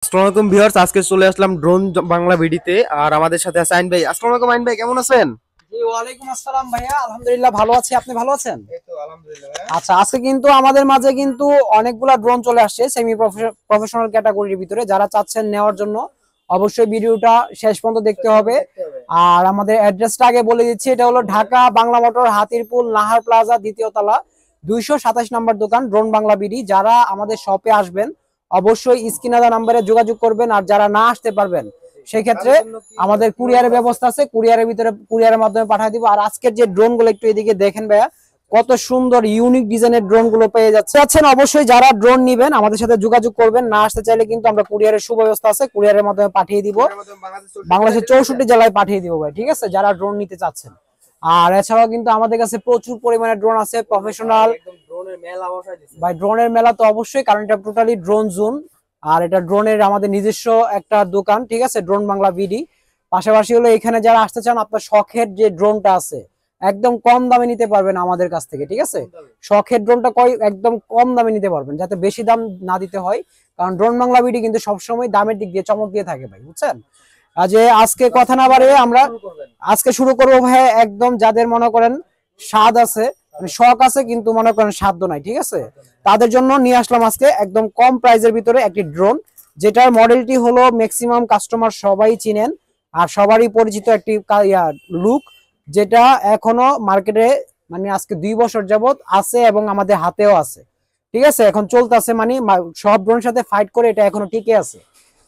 আসসালামু আলাইকুম ভিউয়ার্স, আজকে চলে আসলাম ড্রোন বাংলা ভিডিতে। আর আমাদের সাথে আছে আইন ভাই। আসসালামু আলাইকুম আইন ভাই, কেমন আছেন? জি ওয়ালাইকুম আসসালাম ভাইয়া, আলহামদুলিল্লাহ ভালো আছি। আপনি ভালো আছেন? এই তো আলহামদুলিল্লাহ। আচ্ছা, আজকে কিন্তু আমাদের মাঝে কিন্তু অনেকগুলা ড্রোন চলে আসছে সেমি প্রফেশনাল ক্যাটাগরির ভিতরে। যারা চাচ্ছেন নেওয়ার জন্য অবশ্যই ভিডিওটা শেষ পর্যন্ত দেখতে হবে। আর আমাদের অ্যাড্রেসটা আগে বলে দিচ্ছি, এটা হলো ঢাকা বাংলা মোটর, হাতিরপুল, নাহার প্লাজা, দ্বিতীয় তলা, 227 নম্বর দোকান, ড্রোন বাংলা বিডি। যারা আমাদের শপে আসবেন অবশ্যই স্ক্রিনে দেওয়া নম্বরে যোগাযোগ করবেন। আর যারা না আসতে পারবেন সেই ক্ষেত্রে আমাদের কুরিয়ারের ব্যবস্থা আছে, কুরিয়ারের ভিতরে কুরিয়ারের মাধ্যমে পাঠিয়ে দিব। আর আজকের যে ড্রোন গুলো একটু এদিকে দেখেন ভাইয়া, কত সুন্দর ইউনিক ডিজাইনের ড্রোন গুলো পেয়ে যাচ্ছেন। অবশ্যই যারা ড্রোন নিবেন আমাদের সাথে যোগাযোগ করবেন। না আসতে চাইলে কিন্তু আমরা কুরিয়ারের সুব্যবস্থা আছে, কুরিয়ারের মাধ্যমে পাঠিয়ে দিব। বাংলাদেশের 64 জেলায় পাঠিয়ে দিব ভাই, ঠিক আছে, যারা ড্রোন নিতে চাচ্ছেন। আর এছাড়াও কিন্তু আমাদের কাছে প্রচুর পরিমাণে ড্রোন আছে প্রফেশনাল ভাই। ড্রোনের মেলা তো অবশ্যই, কারণ এটা টোটালি ড্রোন জোন। আর এটা ড্রোনের আমাদের নিজস্ব একটা দোকান, ঠিক আছে, ড্রোন বাংলা বিডি। পাশাপাশি হলো এখানে যারা আসতে চান আপনার শখের যে ড্রোনটা আছে একদম কম দামে নিতে পারবেন আমাদের কাছ থেকে, ঠিক আছে। শখের ড্রোনটা একদম কম দামে নিতে পারবেন, যাতে বেশি দাম না দিতে হয়। কারণ ড্রোন বাংলা বিডি কিন্তু সবসময় দামের দিক দিয়ে চমক দিয়ে থাকে ভাই, বুঝছেন। যে আজকে কথা না বাড়িয়ে আমরা আজকে শুরু করবো ভাই। একদম যাদের মনে করেন স্বাদ আছে, মানে শখ আছে কিন্তু মনে করেন সাধ্য নাই, ঠিক আছে, তাদের জন্য নিয়ে আসলাম আজকে একদম কম প্রাইসের ভিতরে একটি ড্রোন, যেটার মডেলটি হলো ম্যাক্সিমাম কাস্টমার সবাই চিনেন আর সবারই পরিচিত একটি লুক, যেটা এখনো মার্কেটে মানে আজকে 2 বছর যাবত আছে এবং আমাদের হাতেও আছে, ঠিক আছে। এখন চলতেছে, মানে সব ড্রোনের সাথে ফাইট করে এটা এখনো টিকে আছে।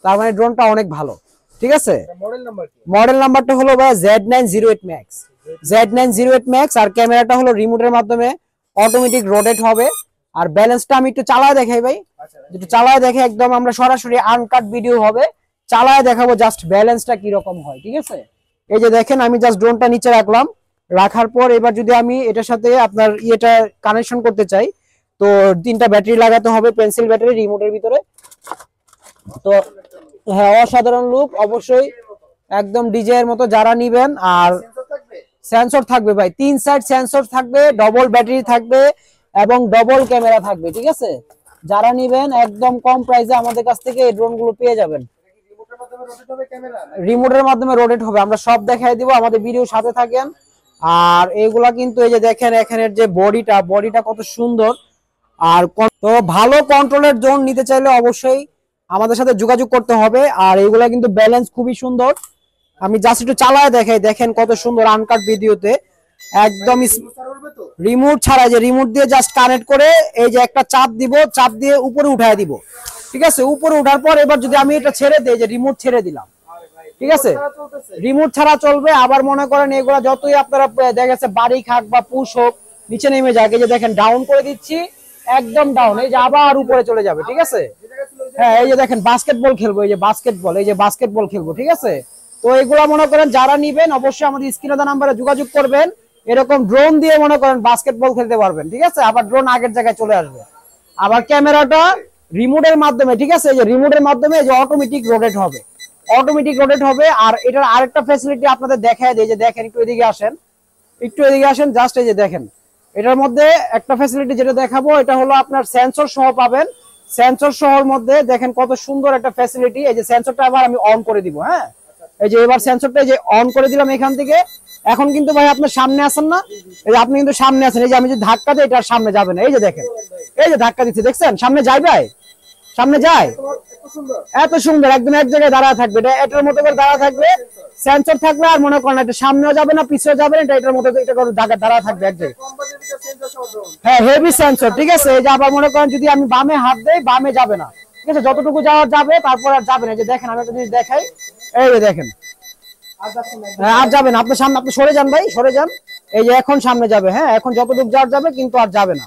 তার মানে ড্রোনটা অনেক ভালো, ঠিক আছে। মডেল নাম্বারটা হলো ভাই Z908 Max। Z908 Max। আর ক্যামেরাটা হলো রিমোটের মাধ্যমে অটোমেটিক রোটেট হবে। আর ব্যালেন্সটা আমি একটু চালায় দেখাই ভাই, একটু চালায় দেখে একদম আমরা সরাসরি আনকাট ভিডিও হবে, চালায় দেখাবো জাস্ট ব্যালেন্সটা কি রকম হয়, ঠিক আছে। এই যে দেখেন, আমি জাস্ট ড্রোনটা নিচে রাখলাম, রাখার পর এবার যদি আমি এটার সাথে আপনার ইয়েটা কানেকশন করতে চাই, তো 3টা ব্যাটারি লাগাতে হবে, পেন্সিল ব্যাটারি রিমোটের ভিতরে। তো হ্যাঁ, অসাধারণ লুক অবশ্যই, একদম ডিজে এর মতো। যারা নিবেন, আর সেন্সর থাকবে ভাই, 3 সাইড সেন্সর থাকবে, ডবল ব্যাটারি থাকবে এবং ডবল ক্যামেরা থাকবে, ঠিক আছে। যারা নিবেন একদম কম প্রাইসে আমাদের কাছ থেকে এই ড্রোন গুলো পেয়ে যাবেন। রিমোটের মাধ্যমে রোটেট হবে, আমরা সব দেখাই দিব, আমাদের ভিডিও সাথে থাকেন। আর এইগুলা কিন্তু এই যে দেখেন এখানের যে বডিটা কত সুন্দর। আর তো ভালো কন্ট্রোলের ড্রোন নিতে চাইলে অবশ্যই আমাদের সাথে যোগাযোগ করতে হবে। আর এইগুলা কিন্তু ব্যালেন্স খুবই সুন্দর, আমি জাস্ট একটু চালায় দেখাই, দেখেন কত সুন্দর আনকাট ভিডিওতে একদম রিমোট ছাড়া, যে রিমোট দিয়ে জাস্ট কানেক্ট করে এই যে একটা চাপ দিব, চাপ দিয়ে উপরে উঠায় দিব, ঠিক আছে। উপরে উঠার পর এবার যদি আমি এটা ছেড়ে দেই, যে রিমোট ছেড়ে দিলাম, ঠিক আছে, রিমোট ছাড়া চলবে। আবার মনে করেন এগুলা যতই আপনারা দেখা গেছে বাড়ি খাক বা পুশ হোক, নিচে নেমে যাক, এই যে দেখেন ডাউন করে দিচ্ছি, একদম ডাউন, এই যে আবার উপরে চলে যাবে, ঠিক আছে। হ্যাঁ, এই যে দেখেন বাস্কেটবল খেলবো, এই যে বাস্কেটবল খেলবো, ঠিক আছে। তো এগুলা মনে করেন যারা নিবেন অবশ্যই আমাদের স্ক্রিনে দেওয়া নম্বরে যোগাযোগ করবেন। এরকম ড্রোন দিয়ে মনে করেন বাস্কেটবল খেলতে পারবেন, ঠিক আছে। আবার ড্রোন আগের জায়গায় চলে আসবে। আবার ক্যামেরাটা রিমোটের মাধ্যমে, ঠিক আছে, এই যে রিমোটের মাধ্যমে এই যে অটোমেটিক রোটেট হবে। আর এটার আরেকটা ফ্যাসিলিটি আপনাদের দেখায় দেই, যে দেখেন একটু এদিকে আসেন, জাস্ট এই যে দেখেন এটার মধ্যে একটা ফ্যাসিলিটি যেটা দেখাবো, এটা হলো আপনার সেন্সর সহ পাবেন। সেন্সর সহর মধ্যে দেখেন কত সুন্দর একটা ফ্যাসিলিটি। এই যে সেন্সরটা আবার আমি অন করে দিব, হ্যাঁ, এই যে এবার সেন্সরটা যে অন করে দিলাম এখান থেকে। এখন কিন্তু ভাই আপনার সামনে আছেন না, এই যে আপনি কিন্তু সামনে আছেন, এই যে আমি যদি ধাক্কা দিই এটার সামনে যাবে না, এই যে দেখেন, এই যে ধাক্কা দিচ্ছি, দেখছেন সামনে যায় ভাই, সামনে যায়, এত সুন্দর একদম এক জায়গায় দাঁড়া থাকবে। এটা এটার মতো করে দাঁড়া থাকবে, সেন্সর থাকবে। আর মনে করেন এটা সামনেও যাবে না পিছেও যাবে না, এটার মতো এটা করে দাঁড়া থাকবে এক জায়গায়। হ্যাঁ, হেভি সেন্সর, ঠিক আছে। এই যে আবার মনে করেন যদি আমি বামে হাত দেই, বামে যাবে না, ঠিক আছে, যতটুকু যাওয়ার যাবে, তারপর আর যাবে না। যে দেখেন আমি একটা জিনিস দেখাই, এই যে দেখেন আর যাবে না, আপনার সামনে, আপনি সরে যান ভাই, সরে যান, এই যে এখন সামনে যাবে, হ্যাঁ, এখন যতটুকু যাওয়ার যাবে কিন্তু আর যাবে না।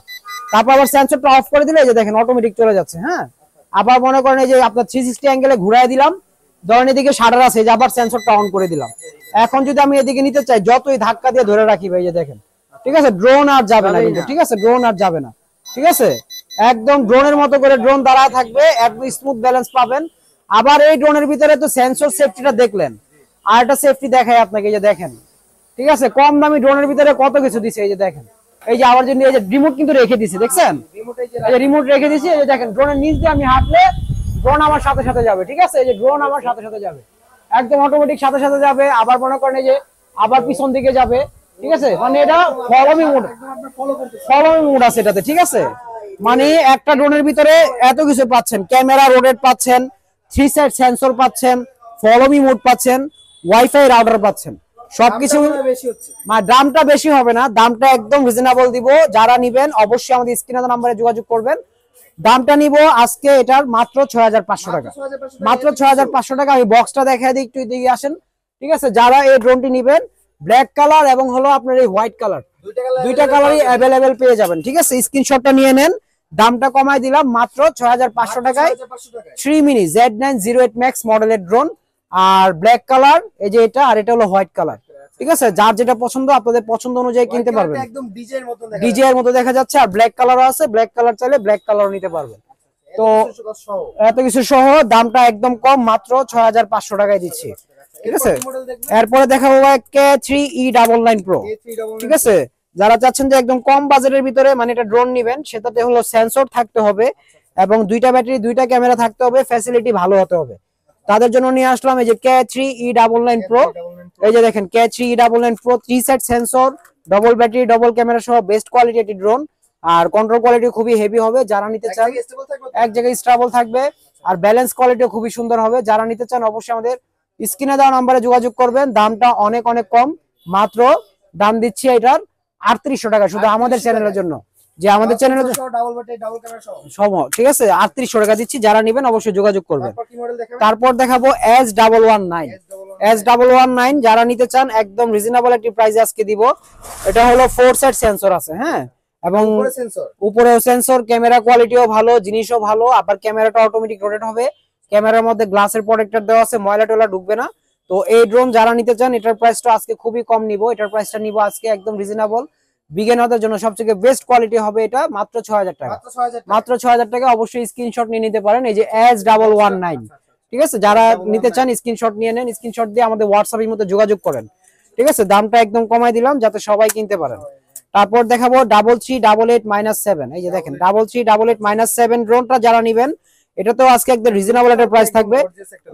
তারপর আবার সেন্সরটা অফ করে দিলে এই যে দেখেন অটোমেটিক চলে যাচ্ছে, হ্যাঁ। আবার মনে করেন এই যে আপনার 360 অ্যাঙ্গেলে ঘুরাই দিলাম, ধরেন এদিকে শাটার আছে, এই যে আবার সেন্সরটা অন করে দিলাম। এখন যদি আমি এদিকে নিতে চাই, যতই ধাক্কা দিয়ে ধরে রাখি ভাই, এই যে দেখেন, ঠিক আছে, ড্রোন আর যাবে না কিন্তু, ঠিক আছে, ড্রোন আর যাবে না, ঠিক আছে। একদম ড্রোনের মতো করে ড্রোন দাঁড়া থাকবে, একদম স্মুথ ব্যালেন্স পাবেন। আবার এই ড্রোনের ভিতরে তো সেন্সর সেফটিটা দেখলেন, আর একটা সেফটি দেখাই আপনাকে, এই যে দেখেন, ঠিক আছে, কম দামি ড্রোনের ভিতরে কত কিছু দিছে, এই যে দেখেন, এই যে আবার জন্য এই যে রিমোট কিন্তু রেখে দিছে, দেখছেন, এই যে রিমোট রেখে দিছি, এই যে দেখেন ড্রোনের নিচ দিয়ে আমি হাঁটলে ড্রোন আমার সাথে সাথে যাবে, ঠিক আছে? এই যে ড্রোন আমার সাথে সাথে যাবে, একদম অটোমেটিক সাথে সাথে যাবে। আবার মনে করেন এই যে আবার পিছন দিকে যাবে, ঠিক আছে? মানে এটা ফলোমি মোড আছে এটাতে, ঠিক আছে? মানে একটা ড্রোনের ভিতরে এত কিছু পাচ্ছেন, ক্যামেরা রোটেট পাচ্ছেন, 3 সাইড সেন্সর পাচ্ছেন, ফলোমি মোড পাচ্ছেন, ওয়াইফাই রাউটার পাচ্ছেন, সবকিছু। দামটা বেশি হবে না, দামটা একদম রিজনেবল দিব। যারা নিবেন অবশ্যই আমাদের স্ক্রিনে দেওয়া নম্বরে যোগাযোগ করবেন। দামটা নিব আজকে এটার মাত্র 6500 টাকা, মাত্র 6500 টাকা। আমি বক্সটা দেখাই দিই, একটু দিকে আসেন, ঠিক আছে? যারা এই ড্রোনটি নিবেন, ব্ল্যাক কালার এবং হলো আপনার এই হোয়াইট কালার, দুইটা কালারই অ্যাভেলেবেল পেয়ে যাবেন, ঠিক আছে? স্ক্রিনশটটা নিয়ে নেন। দামটা কমাই দিলাম মাত্র 6500 টাকায় 3 মিনি Z908 ম্যাক্স মডেলের ড্রোন। আর ব্ল্যাক কালার এই যে এটা, আর এটা হলো হোয়াইট কালার, ঠিক আছে? যার যেটা পছন্দ আপনাদের পছন্দ অনুযায়ী কিনতে পারবেন। একদম ডিজে এর মতো দেখা যাচ্ছে, আর ব্ল্যাক কালারও আছে, ব্ল্যাক কালার চাইলে ব্ল্যাক কালারও নিতে পারবেন। তো এত কিছু সহ দামটা একদম কম, মাত্র 6500 টাকায় দিচ্ছি, ঠিক আছে? এরপরে দেখাবো K3E99 Pro, ঠিক আছে? যারা চাচ্ছেন যে একদম কম বাজেটের ভিতরে মানে এটা ড্রোন নেবেন, সেটাতে হলো সেন্সর থাকতে হবে এবং দুইটা ব্যাটারি, দুইটা ক্যামেরা থাকতে হবে, ফ্যাসিলিটি ভালো হতে হবে, তাদের জন্য নিয়ে আসলাম এই যে K3E99 Pro। এই যে দেখেন K3E99 Pro, 3 set sensor, double battery, double camera সহ বেস্ট কোয়ালিটি একটি ড্রোন। আর কন্ট্রোল কোয়ালিটি খুবই হেভি হবে, যারা নিতে চান এক জায়গায় স্টেবল থাকবে। আর ব্যালেন্স কোয়ালিটিও খুবই সুন্দর হবে। যারা নিতে চান অবশ্যই আমাদের স্ক্রিনে দেওয়া নম্বরে যোগাযোগ করবেন। দামটা অনেক অনেক কম, মাত্র দাম দিচ্ছি এটার 3800 টাকা শুধু আমাদের চ্যানেলের জন্য, যে আমাদের চ্যানেলের সব, ঠিক আছে? 3800 টাকা দিচ্ছি, যারা নেবেন অবশ্যই যোগাযোগ করবেন। তারপর দেখাবো S119, যারা নিতে চান একদম রিজনেবল একটি প্রাইসে আজকে দিব। এটা হলো 4 সেট সেন্সর আছে, হ্যাঁ, এবং উপরেও সেন্সর, ক্যামেরা কোয়ালিটিও ভালো, জিনিসও ভালো। আবার ক্যামেরাটা অটোমেটিক রোটেট হবে, ক্যামেরার মধ্যে গ্লাসের প্রোটেক্টর দেওয়া আছে, ময়লা টয়লা ঢুকবে না। তো এই ড্রোন যারা নিতে চান, এটার প্রাইসটা আজকে খুবই কম নিব। এটার প্রাইসটা নিব আজকে একদম রিজনেবল, বিগিনারদের জন্য সবচেয়ে বেস্ট কোয়ালিটি হবে এটা, মাত্র 6000 টাকা, মাত্র 6000 টাকা। অবশ্যই স্ক্রিনশট নিয়ে নিতে পারেন। এই যে S119, ঠিক আছে? যারা নিতে চান স্ক্রিনশট নিয়ে নেন, স্ক্রিনশট দিয়ে আমাদের হোয়াটসঅ্যাপের মধ্যে যোগাযোগ করেন, ঠিক আছে? দামটা একদম কমাই দিলাম যাতে সবাই কিনতে পারেন। তারপর দেখাবো 3388-7। এই যে দেখেন 3388-7 ড্রোনটা যারা নেবেন, এটা তো আজকে একদম রিজনেবল একটা প্রাইস থাকবে।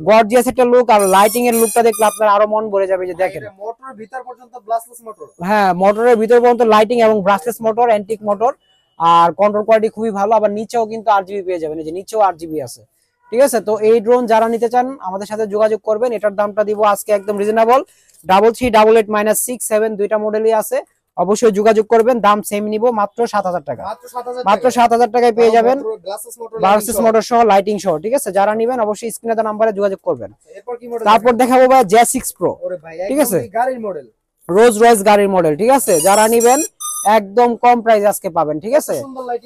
গর্জিয়াস একটা লুক, আর লাইটিং এর লুকটা দেখলে আপনার আরো মন ভরে যাবে। যে দেখেন মোটরের ভিতর পর্যন্ত ব্রাশলেস মোটর, হ্যাঁ, মোটরের ভিতর পর্যন্ত লাইটিং এবং ব্রাশলেস মোটর, অ্যান্টিক মোটর। আর কন্ট্রোল কোয়ালিটি খুবই ভালো। আবার নিচেও কিন্তু RGB পেয়ে যাবেন, এই যে নিচেও RGB আছে, ঠিক আছে? তো এই ড্রোন যারা নিতে চান আমাদের সাথে যোগাযোগ করবেন। এটার দামটা দিব আজকে একদম রিজনেবল, 3388-7, দুইটা মডেলই আছে। অবশ্যই যোগাযোগ করবেন, দাম সেম নিব, মাত্র 7000 টাকা, মাত্র 7000 টাকায় পেয়ে যাবেন, ব্রাশলেস মোটর সহ, লাইটিং সহ, ঠিক আছে? যারা নেবেন অবশ্যই স্ক্রিনে দেওয়া নম্বরে যোগাযোগ করবেন। তারপর দেখাবো ভাই J6 Pro, ঠিক আছে? গাড়ির মডেল, রোজ রয়েস গাড়ির মডেল, ঠিক আছে? যারা নেবেন একদম কম প্রাইস আজকে পাবেন, ঠিক আছে?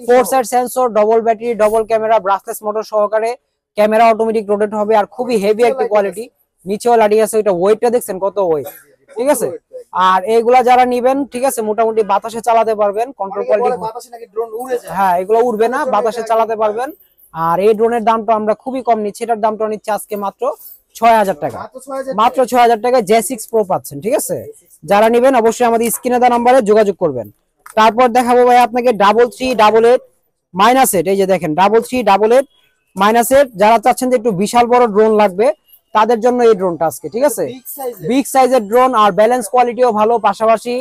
4 side sensor, double battery, double camera, brushless motor সহকারে, ক্যামেরা অটোমেটিক রোটেট হবে, আর খুবই হেভি একটা কোয়ালিটি। নিচেও লাইটিং আছে, এটা ওয়েটটা দেখছেন কত ওয়েট, ঠিক আছে? আর এইগুলা যারা নিবেন, ঠিক আছে, মোটামুটি বাতাসে চালাতে পারবেন, কন্ট্রোল কোয়ালিটি, হ্যাঁ, এগুলো উড়বে না, বাতাসে চালাতে পারবেন। আর এই ড্রোনের দামটা আমরা খুবই কম নিচ্ছি, এটার দামটা নিচ্ছে আজকে মাত্র 6000 টাকা, মাত্র 6000 টাকায় J6 Pro পাচ্ছেন, ঠিক আছে? যারা নেবেন অবশ্যই আমাদের স্ক্রিনে দেওয়া নম্বরে যোগাযোগ করবেন। তারপর দেখাবো ভাই আপনাকে 3388-8। এই যে দেখেন 3388-8, যারা চাচ্ছেন যে একটু বিশাল বড় ড্রোন লাগবে তাদের জন্য এই ড্রোনটা আজকে, ঠিক আছে? বিগ সাইজের ড্রোন, আর ব্যালেন্স কোয়ালিটিও ভালো। পাশাপাশি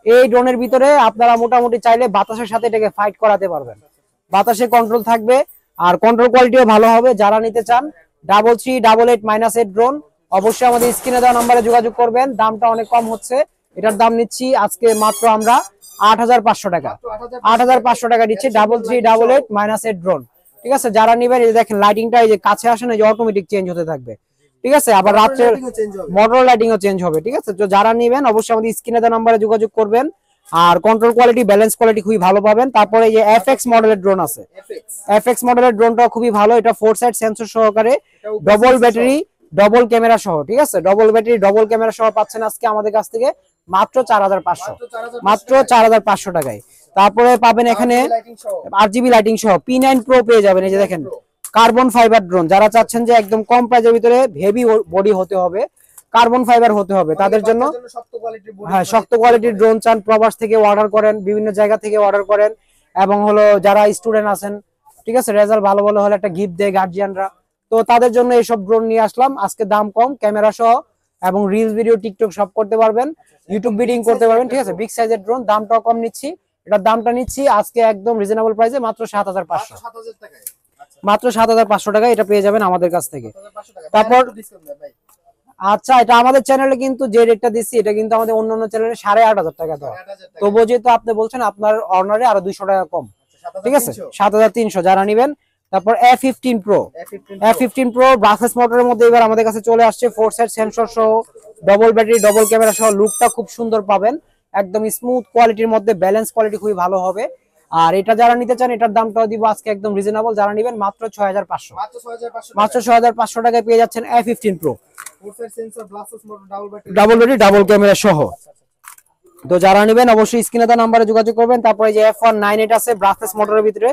এই ড্রোনের ভিতরে আপনারা মোটামুটি চাইলে বাতাসের সাথে এটাকে ফাইট করাতে পারবেন, বাতাসে কন্ট্রোল থাকবে, আর কন্ট্রোল কোয়ালিটিও ভালো হবে। যারা নিতে চান 3388-8 ড্রোন, অবশ্যই আমাদের স্ক্রিনে দেওয়া নম্বরে যোগাযোগ করবেন। দামটা অনেক কম হচ্ছে, এটার দাম নিচ্ছি আজকে মাত্র আমরা 8500 টাকা, 8500 টাকা দিচ্ছি 3388-8 ড্রোন, ঠিক আছে? যারা নিবেন, এই যে দেখেন লাইটিংটা, এই যে কাছে আসেন, এই যে অটোমেটিক চেঞ্জ হতে থাকবে, ঠিক আছে? আবার রাত্রে মোটর লাইটিংও চেঞ্জ হবে, ঠিক আছে? তো যারা নিবেন অবশ্যই আমাদের স্ক্রিনে দেওয়া নম্বরে যোগাযোগ করবেন। আর কন্ট্রোল কোয়ালিটি, ব্যালেন্স কোয়ালিটি খুবই ভালো পাবেন। তারপরে এই যে FX মডেলের ড্রোন আছে, FX মডেলের ড্রোনটাও খুবই ভালো। এটা 4 সাইড সেন্সর সহকারে, ডবল ব্যাটারি, ডবল ক্যামেরা সহ, ঠিক আছে? ডবল ব্যাটারি, ডবল ক্যামেরা সহ পাচ্ছেন আজকে আমাদের কাছ থেকে মাত্র 4500, মাত্র 4500 টাকায়। তারপরে পাবেন এখানে RGB লাইটিং সহ P9 Pro পেয়ে যাবেন। এই যে দেখেন কার্বন ফাইবার ড্রোন, যারা চাচ্ছেন যে একদম কম প্রাইসের ভিতরে হেভি বডি হতে হবে, কার্বন ফাইবার হতে হবে, তাদের জন্য, হ্যাঁ, শক্ত কোয়ালিটির ড্রোন চান, প্রবাস থেকে অর্ডার করেন, বিভিন্ন জায়গা থেকে অর্ডার করেন, এবং হলো যারা স্টুডেন্ট আছেন, ঠিক আছে, রেজাল্ট ভালো ভালো হলে একটা গিফট দেয় গার্জিয়ানরা, তো তো তাদের জন্য এইসব ড্রোন নিয়ে আসলাম আজকে, দাম কম, ক্যামেরা সহ এবং রিলস ভিডিও টিকটক সব করতে পারবেন, ইউটিউব ভিডিও করতে পারবেন, ঠিক আছে। বিগ সাইজের ড্রোন, দামটাও কম নিচ্ছি, এটার দামটা নিচ্ছি আজকে একদম রিজনেবল প্রাইসে মাত্র 7500, মাত্র 7500 টাকা এটা পেয়ে যাবেন আমাদের কাছ থেকে। তারপর আচ্ছা, এটা আমাদের চ্যানেলে কিন্তু যে রেটটা দিচ্ছি এটা কিন্তু আমাদের অন্যান্য চ্যানেলে 8500 টাকা দেওয়া, তবুও যেহেতু আপনি বলছেন আপনার অনারে আরো 200 টাকা কম, ঠিক আছে, 7300 যারা নিবেন। তারপর A15 Pro, A15 Pro brushless মোটরের মধ্যে এবার আমাদের কাছে চলে আসছে, 4 সাইড সেন্সর সহ, ডবল ব্যাটারি, ডবল ক্যামেরা সহ, লুকটা খুব সুন্দর পাবেন, একদম স্মুথ কোয়ালিটির মধ্যে, ব্যালেন্স কোয়ালিটি খুবই ভালো হবে। আর এটা যারা নিতে চান এটার দামটাও দিব আজকে একদম রিজনেবল, যারা নেবেন মাত্র 6500, মাত্র 6500 টাকায় পেয়ে যাচ্ছেন A15 Pro, double battery, double camera সহ। তো যারা নেবেন অবশ্যই স্ক্রিনে দেওয়া নম্বরে যোগাযোগ করবেন। তারপরে যে F198 আছে ব্রাসলেস মোটরের ভিতরে,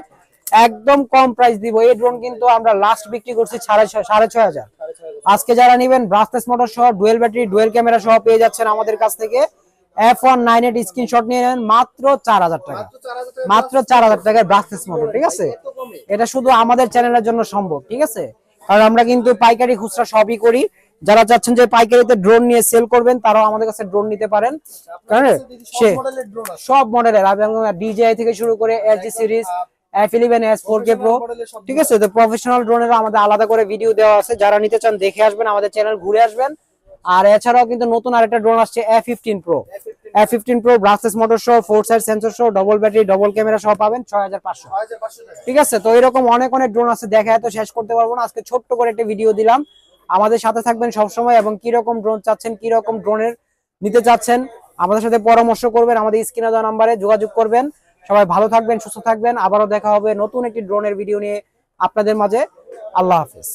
একদম কম প্রাইস দিব। এই ড্রোন কিন্তু আমরা লাস্ট বিক্রি করছি 6500, আজকে যারা নেবেন ব্রাসলেস মোটর সহ, ডুয়েল ব্যাটারি, ডুয়েল ক্যামেরা সহ পেয়ে যাচ্ছেন আমাদের কাছ থেকে। F198 স্ক্রিনশট নিয়ে নেন মাত্র 4000 টাকা, মাত্র 4000 টাকায় ব্রাসলেস মোটর, ঠিক আছে। এটা শুধু আমাদের চ্যানেলের জন্য সম্ভব, ঠিক আছে, কারণ আমরা কিন্তু পাইকারি খুচরা সবই করি। যারা চাচ্ছেন যে পাইকারিতে ড্রোন নিয়ে সেল করবেন তারাও আমাদের কাছে ড্রোন নিতে পারেন, কারণ সে সব মডেলের DJI থেকে শুরু করে LG series, F11 S 4K Pro, ঠিক আছে। তো প্রফেশনাল ড্রোনের আমাদের আলাদা করে ভিডিও দেওয়া আছে, যারা নিতে চান দেখে আসবেন, আমাদের চ্যানেল ঘুরে আসবেন। আর এছাড়াও কিন্তু নতুন আরেকটা ড্রোন আসছে A15 Pro, A15 Pro brushless motor সহ, 4 সাইড সেন্সর সহ, ডবল ব্যাটারি, ডবল ক্যামেরা সহ পাবেন 6500, ঠিক আছে। তো এরকম অনেক অনেক ড্রোন আছে, দেখা এত শেষ করতে পারবো না, আজকে ছোট্ট করে একটা ভিডিও দিলাম। আমাদের সাথে থাকবেন সবসময়, এবং কি রকম ড্রোন চাচ্ছেন, কি রকম ড্রোনের নিতে চাচ্ছেন আমাদের সাথে পরামর্শ করবেন, আমাদের স্ক্রিনে দেওয়া নম্বরে যোগাযোগ করবেন। সবাই ভালো থাকবেন, সুস্থ থাকবেন, আবারও দেখা হবে নতুন একটি ড্রোনের ভিডিও নিয়ে আপনাদের মাঝে। আল্লাহ হাফেজ।